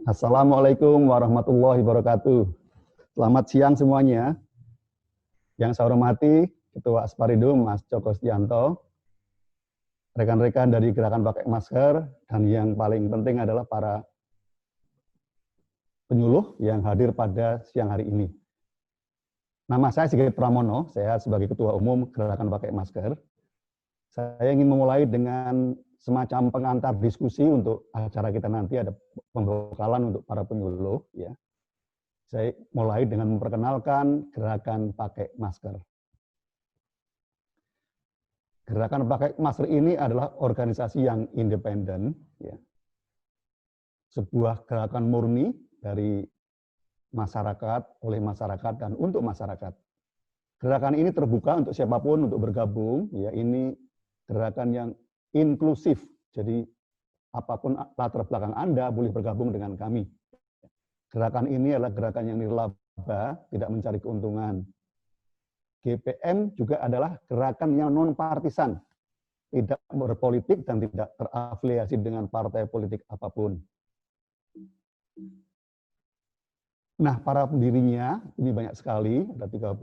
Assalamualaikum warahmatullahi wabarakatuh. Selamat siang semuanya. Yang saya hormati Ketua Asparindo Mas Joko Setianto, rekan-rekan dari Gerakan Pakai Masker, dan yang paling penting adalah para penyuluh yang hadir pada siang hari ini. Nama saya Sigit Pramono, saya sebagai Ketua Umum Gerakan Pakai Masker. Saya ingin memulai dengan semacam pengantar diskusi untuk acara kita nanti, ada pembekalan untuk para penyuluh. Ya. Saya mulai dengan memperkenalkan Gerakan Pakai Masker. Gerakan Pakai Masker ini adalah organisasi yang independen, ya. Sebuah gerakan murni dari masyarakat, oleh masyarakat, dan untuk masyarakat. Gerakan ini terbuka untuk siapapun untuk bergabung. Ya, ini gerakan yang inklusif, jadi apapun latar belakang Anda boleh bergabung dengan kami. Gerakan ini adalah gerakan yang nirlaba, tidak mencari keuntungan. GPM juga adalah gerakan yang non-partisan, tidak berpolitik dan tidak terafiliasi dengan partai politik apapun. Nah, para pendirinya ini banyak sekali, ada 31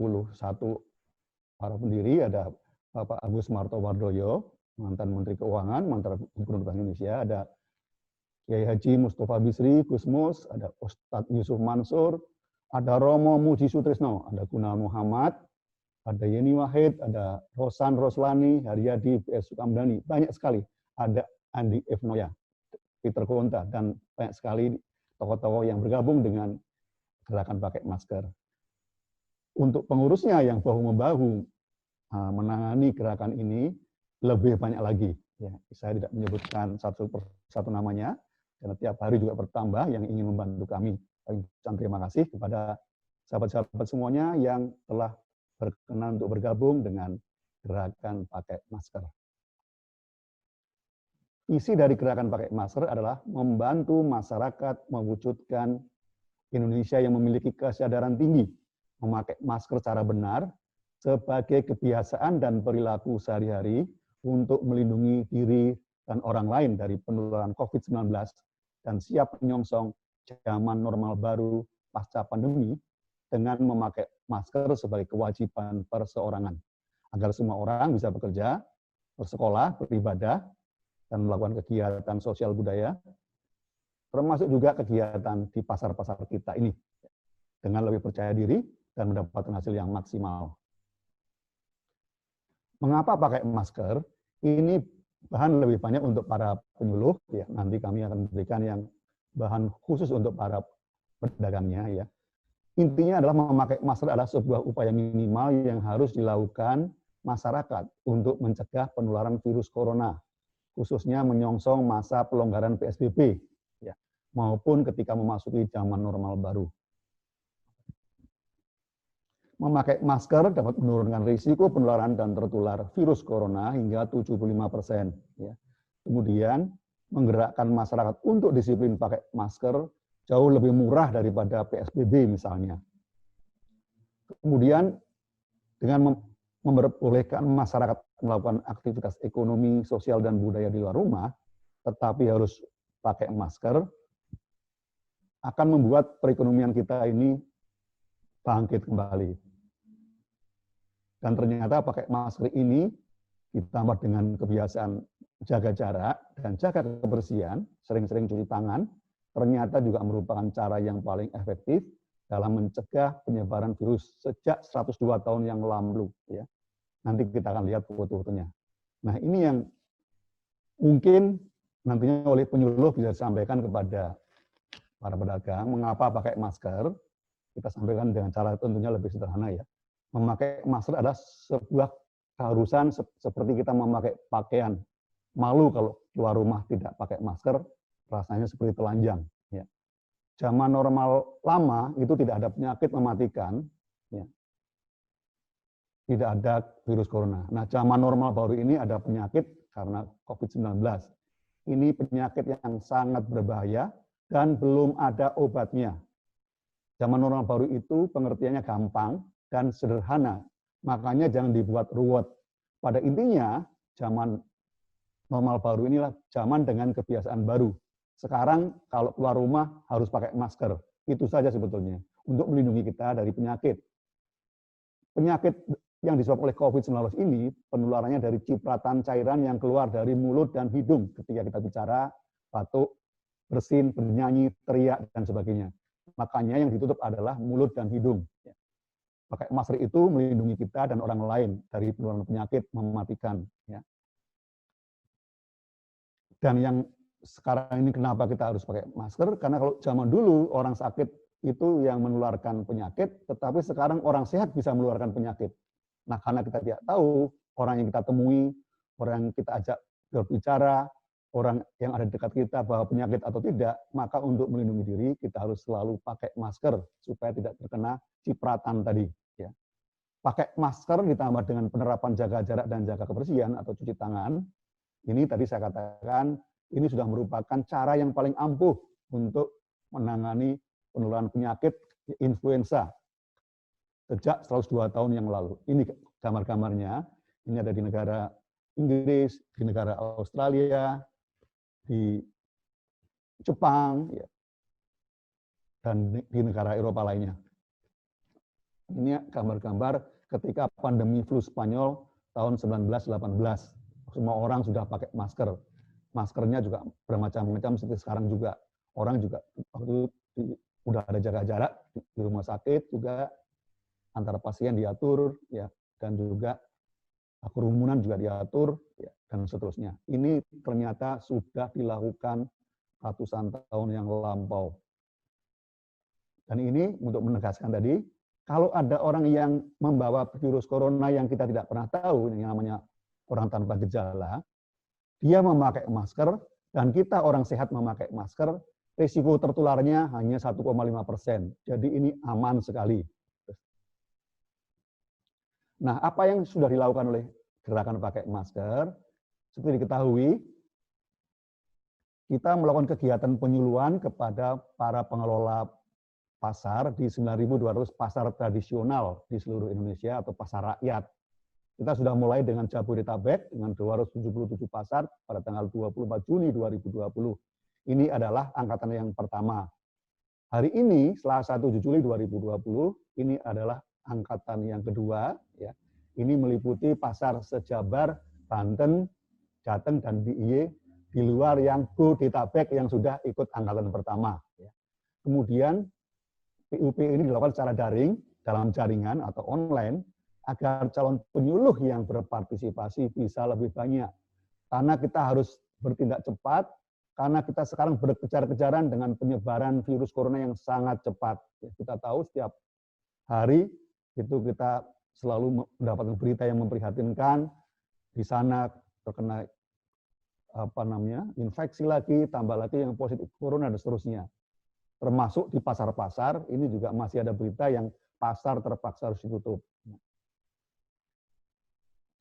para pendiri, ada Bapak Agus Martowardoyo, mantan Menteri Keuangan, mantan Gubernur Bank Indonesia, ada Kiai Haji Mustafa Bisri, Gusmus, ada Ustadz Yusuf Mansur, ada Romo Muji Sutrisno, ada Gunawan Muhammad, ada Yeni Wahid, ada Rosan Roslani, Haryadi, B.S. Sukamdhani, banyak sekali. Ada Andi F. Noya, Peter Konta, dan banyak sekali tokoh-tokoh yang bergabung dengan Gerakan Pakai Masker. Untuk pengurusnya yang bahu-membahu menangani gerakan ini lebih banyak lagi. Ya, saya tidak menyebutkan satu persatu namanya, karena tiap hari juga bertambah yang ingin membantu kami. Kami ucapkan terima kasih kepada sahabat-sahabat semuanya yang telah berkenan untuk bergabung dengan Gerakan Pakai Masker. Isi dari Gerakan Pakai Masker adalah membantu masyarakat mewujudkan Indonesia yang memiliki kesadaran tinggi memakai masker secara benar sebagai kebiasaan dan perilaku sehari-hari untuk melindungi diri dan orang lain dari penularan COVID-19 dan siap menyongsong zaman normal baru pasca pandemi dengan memakai masker sebagai kewajiban perseorangan agar semua orang bisa bekerja, bersekolah, beribadah, dan melakukan kegiatan sosial budaya, termasuk juga kegiatan di pasar-pasar kita ini, dengan lebih percaya diri dan mendapatkan hasil yang maksimal. Mengapa pakai masker? Ini bahan lebih banyak untuk para penyuluh, ya. Nanti kami akan memberikan yang bahan khusus untuk para pedagangnya, ya. Intinya adalah memakai masker adalah sebuah upaya minimal yang harus dilakukan masyarakat untuk mencegah penularan virus corona, khususnya menyongsong masa pelonggaran PSBB, ya, maupun ketika memasuki zaman normal baru. Memakai masker dapat menurunkan risiko penularan dan tertular virus corona hingga 75%. Ya. Kemudian menggerakkan masyarakat untuk disiplin pakai masker jauh lebih murah daripada PSBB misalnya. Kemudian dengan memperbolehkan masyarakat melakukan aktivitas ekonomi, sosial, dan budaya di luar rumah, tetapi harus pakai masker, akan membuat perekonomian kita ini bangkit kembali. Dan ternyata pakai masker ini ditambah dengan kebiasaan jaga jarak dan jaga kebersihan, sering-sering cuci tangan, ternyata juga merupakan cara yang paling efektif dalam mencegah penyebaran virus sejak 102 tahun yang lalu. Ya. Nanti kita akan lihat foto-fotonya. Nah, ini yang mungkin nantinya oleh penyuluh bisa disampaikan kepada para pedagang, mengapa pakai masker. Kita sampaikan dengan cara tentunya lebih sederhana, ya. Memakai masker adalah sebuah keharusan seperti kita memakai pakaian. Malu kalau keluar rumah tidak pakai masker, rasanya seperti telanjang. Ya. Zaman normal lama itu tidak ada penyakit mematikan, ya. Tidak ada virus corona. Nah, zaman normal baru ini ada penyakit karena COVID-19. Ini penyakit yang sangat berbahaya dan belum ada obatnya. Zaman normal baru itu pengertiannya gampang dan sederhana, makanya jangan dibuat ruwet. Pada intinya, zaman normal baru inilah zaman dengan kebiasaan baru, Sekarang kalau keluar rumah harus pakai masker. Itu saja sebetulnya untuk melindungi kita dari penyakit. Penyakit yang disebabkan oleh COVID-19 ini penularannya dari cipratan cairan yang keluar dari mulut dan hidung ketika kita bicara, batuk, bersin, bernyanyi, teriak, dan sebagainya. Makanya yang ditutup adalah mulut dan hidung. Pakai masker itu melindungi kita dan orang lain dari penularan penyakit mematikan. Dan yang sekarang ini kenapa kita harus pakai masker? Karena kalau zaman dulu orang sakit itu yang menularkan penyakit, tetapi sekarang orang sehat bisa menularkan penyakit. Nah, karena kita tidak tahu orang yang kita temui, orang yang kita ajak berbicara, orang yang ada di dekat kita bahwa penyakit atau tidak, maka untuk melindungi diri kita harus selalu pakai masker supaya tidak terkena cipratan tadi. Ya. Pakai masker ditambah dengan penerapan jaga jarak dan jaga kebersihan atau cuci tangan, ini tadi saya katakan ini sudah merupakan cara yang paling ampuh untuk menangani penularan penyakit influenza sejak 102 tahun yang lalu. Ini gambar-gambarnya, ini ada di negara Inggris, di negara Australia, di Jepang, ya, dan di negara Eropa lainnya. Ini gambar-gambar ketika pandemi flu Spanyol tahun 1918. Semua orang sudah pakai masker. Maskernya juga bermacam-macam seperti sekarang juga. Orang juga waktu itu udah ada jaga jarak di rumah sakit juga, antara pasien diatur, ya, dan juga kerumunan juga diatur, ya, dan seterusnya. Ini ternyata sudah dilakukan ratusan tahun yang lampau. Dan ini untuk menegaskan tadi, kalau ada orang yang membawa virus corona yang kita tidak pernah tahu, yang namanya orang tanpa gejala, dia memakai masker, dan kita orang sehat memakai masker, risiko tertularnya hanya 1,5%. Jadi ini aman sekali. Nah, apa yang sudah dilakukan oleh gerakan pakai masker? Seperti diketahui, kita melakukan kegiatan penyuluhan kepada para pengelola pasar di 9.200 pasar tradisional di seluruh Indonesia atau pasar rakyat. Kita sudah mulai dengan Jabodetabek dengan 277 pasar pada tanggal 24 Juni 2020. Ini adalah angkatan yang pertama. Hari ini, Selasa 7 Juli 2020, ini adalah angkatan yang kedua. Ya. Ini meliputi pasar sejabar, Banten, Jateng, dan DIY, di luar yang Bodetabek yang sudah ikut angkatan pertama. Ya. Kemudian, PUP ini dilakukan secara daring, dalam jaringan atau online, agar calon penyuluh yang berpartisipasi bisa lebih banyak. Karena kita harus bertindak cepat, karena kita sekarang berkejar-kejaran dengan penyebaran virus corona yang sangat cepat. Kita tahu setiap hari itu kita selalu mendapatkan berita yang memprihatinkan, di sana terkena infeksi lagi, tambah lagi yang positif corona dan seterusnya. Termasuk di pasar-pasar, ini juga masih ada berita yang pasar terpaksa harus ditutup.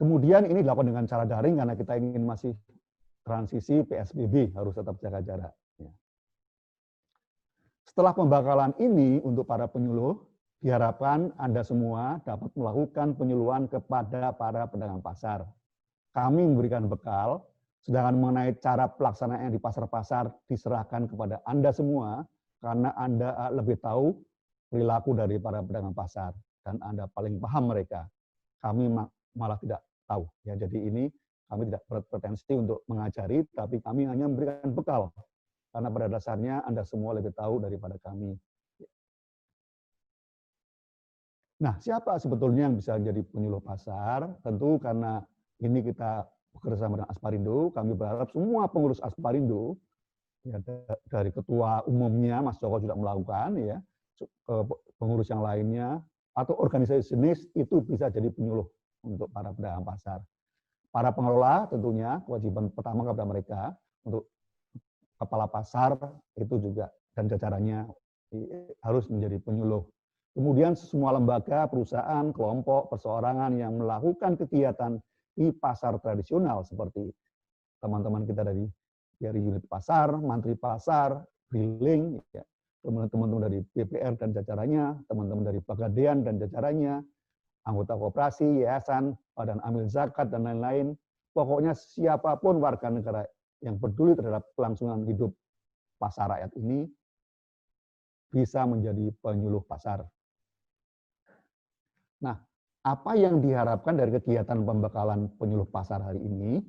Kemudian ini dilakukan dengan cara daring karena kita ingin masih transisi PSBB, harus tetap jaga jarak. Setelah pembakalan ini untuk para penyuluh, diharapkan Anda semua dapat melakukan penyuluhan kepada para pedagang pasar. Kami memberikan bekal, sedangkan mengenai cara pelaksanaan di pasar-pasar diserahkan kepada Anda semua, karena Anda lebih tahu perilaku dari para pedagang pasar, dan Anda paling paham mereka. Kami malah tidak tahu. Ya, jadi ini kami tidak berpretensi untuk mengajari, tapi kami hanya memberikan bekal. Karena pada dasarnya Anda semua lebih tahu daripada kami. Nah, siapa sebetulnya yang bisa jadi penyuluh pasar? Tentu karena ini kita bekerja sama dengan Asparindo, kami berharap semua pengurus Asparindo, ya, dari ketua umumnya, Mas Joko juga melakukan, ya, pengurus yang lainnya, atau organisasi jenis itu bisa jadi penyuluh untuk para pedagang pasar. Para pengelola tentunya kewajiban pertama kepada mereka untuk kepala pasar itu juga dan jajarannya harus menjadi penyuluh. Kemudian semua lembaga, perusahaan, kelompok, perseorangan yang melakukan kegiatan di pasar tradisional seperti teman-teman kita dari unit pasar, mantri pasar, briling, ya, teman-teman dari BPR dan jajarannya, teman-teman dari Pegadaian dan jajarannya, anggota koperasi, yayasan, badan amil zakat, dan lain-lain. Pokoknya siapapun warga negara yang peduli terhadap kelangsungan hidup pasar rakyat ini bisa menjadi penyuluh pasar. Nah, apa yang diharapkan dari kegiatan pembekalan penyuluh pasar hari ini?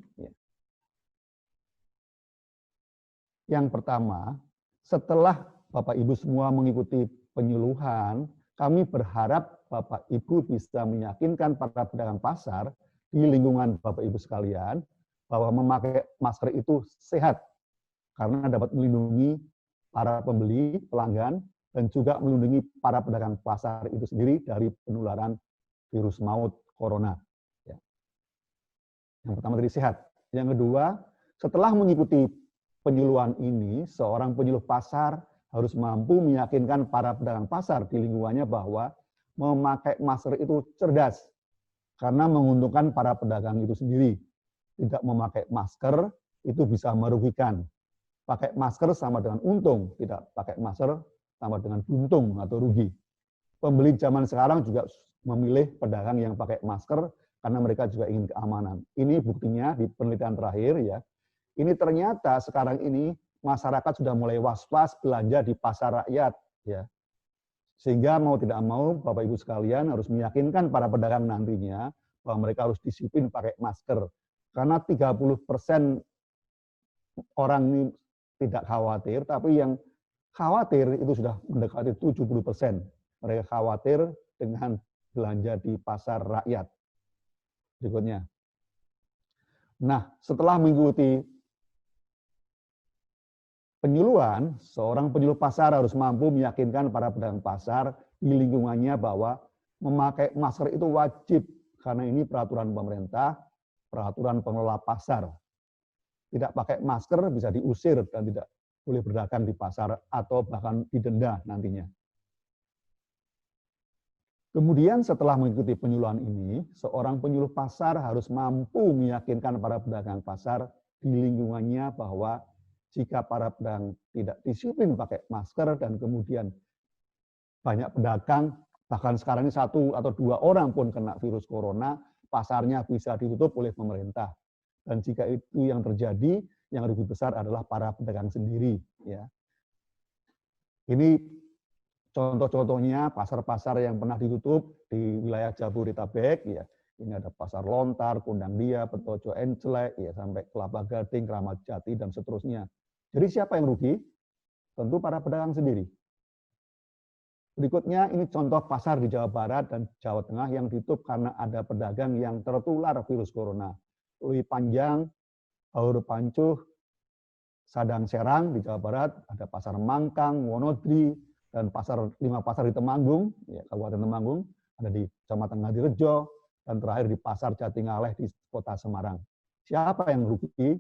Yang pertama, setelah Bapak Ibu semua mengikuti penyuluhan, kami berharap Bapak Ibu bisa meyakinkan para pedagang pasar di lingkungan Bapak Ibu sekalian bahwa memakai masker itu sehat karena dapat melindungi para pembeli, pelanggan, dan juga melindungi para pedagang pasar itu sendiri dari penularan virus maut corona. Yang pertama tadi sehat. Yang kedua, setelah mengikuti penyuluhan ini, seorang penyuluh pasar harus mampu meyakinkan para pedagang pasar di lingkungannya bahwa memakai masker itu cerdas, karena menguntungkan para pedagang itu sendiri. Tidak memakai masker itu bisa merugikan. Pakai masker sama dengan untung, tidak pakai masker sama dengan buntung atau rugi. Pembeli zaman sekarang juga memilih pedagang yang pakai masker karena mereka juga ingin keamanan. Ini buktinya di penelitian terakhir ya. Ini ternyata sekarang ini masyarakat sudah mulai was-was belanja di pasar rakyat ya. Sehingga mau tidak mau Bapak Ibu sekalian harus meyakinkan para pedagang nantinya bahwa mereka harus disiplin pakai masker. Karena 30% orang ini tidak khawatir, tapi yang khawatir itu sudah mendekati 70%. Mereka khawatir dengan belanja di pasar rakyat. Berikutnya. Nah, setelah mengikuti penyuluhan, seorang penyuluh pasar harus mampu meyakinkan para pedagang pasar di lingkungannya bahwa memakai masker itu wajib, karena ini peraturan pemerintah, peraturan pengelola pasar. Tidak pakai masker bisa diusir dan tidak boleh berdagang di pasar atau bahkan didenda nantinya. Kemudian setelah mengikuti penyuluhan ini, seorang penyuluh pasar harus mampu meyakinkan para pedagang pasar di lingkungannya bahwa jika para pedagang tidak disiplin pakai masker dan kemudian banyak pedagang, bahkan sekarang ini 1 atau 2 orang pun kena virus corona, pasarnya bisa ditutup oleh pemerintah. Dan jika itu yang terjadi, yang lebih besar adalah para pedagang sendiri. Ya. Ini contoh-contohnya pasar-pasar yang pernah ditutup di wilayah Jabodetabek. Ya. Ini ada Pasar Lontar, Kundang Dia, Petojo Enclek, ya, sampai Kelapa Gading, Kramat Jati, dan seterusnya. Jadi siapa yang rugi? Tentu para pedagang sendiri. Berikutnya ini contoh pasar di Jawa Barat dan Jawa Tengah yang ditutup karena ada pedagang yang tertular virus corona. Lui Panjang, Haur Pancuh, Sadang Serang di Jawa Barat, ada Pasar Mangkang, Wonodri, dan 5 pasar di Temanggung, ya, Kabupaten Temanggung, ada di Kecamatan Ngadirejo, dan terakhir di Pasar Jatingaleh di Kota Semarang. Siapa yang rugi?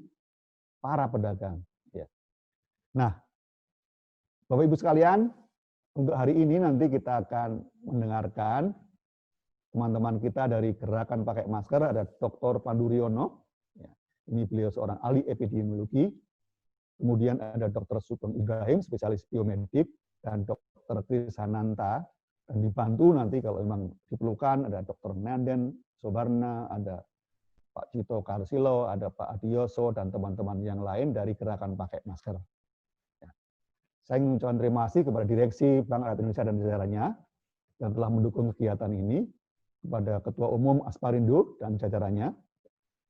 Para pedagang. Ya. Nah, Bapak Ibu sekalian, untuk hari ini nanti kita akan mendengarkan teman-teman kita dari Gerakan Pakai Masker, ada Dr. Pandu Riono, ya, ini beliau seorang ahli epidemiologi, kemudian ada Dr. Sugeng Ibrahim, spesialis biomedik, dan Dr. Kris Hananta, dan dibantu nanti kalau memang diperlukan ada Dr. Nanden Sobarna, ada Pak Cito Karsilo, ada Pak Adioso, dan teman-teman yang lain dari Gerakan Pakai Masker. Ya. Saya ingin mengucapkan terima kasih kepada Direksi Bank Rakyat Indonesia dan jajarannya yang telah mendukung kegiatan ini, kepada Ketua Umum Asparindo dan jajarannya,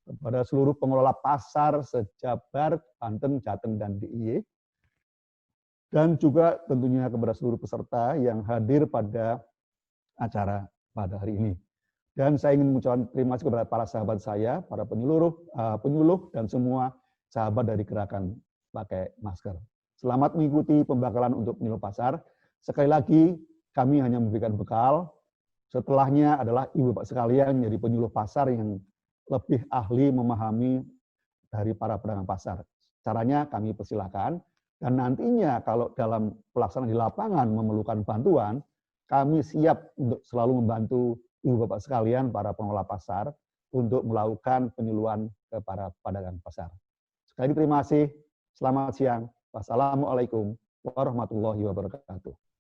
kepada seluruh pengelola pasar se-Jabar, Banten, Jateng, dan DIY, dan juga tentunya kepada seluruh peserta yang hadir pada acara pada hari ini. Dan saya ingin mengucapkan terima kasih kepada para sahabat saya, para penyuluh, dan semua sahabat dari Gerakan Pakai Masker. Selamat mengikuti pembekalan untuk penyuluh pasar. Sekali lagi, kami hanya memberikan bekal. Setelahnya adalah Ibu Bapak sekalian menjadi penyuluh pasar yang lebih ahli memahami dari para pedagang pasar. Caranya kami persilahkan, dan nantinya kalau dalam pelaksanaan di lapangan memerlukan bantuan, kami siap untuk selalu membantu Ibu Bapak sekalian, para pengelola pasar, untuk melakukan penyuluhan ke para pedagang pasar. Sekali lagi terima kasih, selamat siang. Wassalamualaikum warahmatullahi wabarakatuh.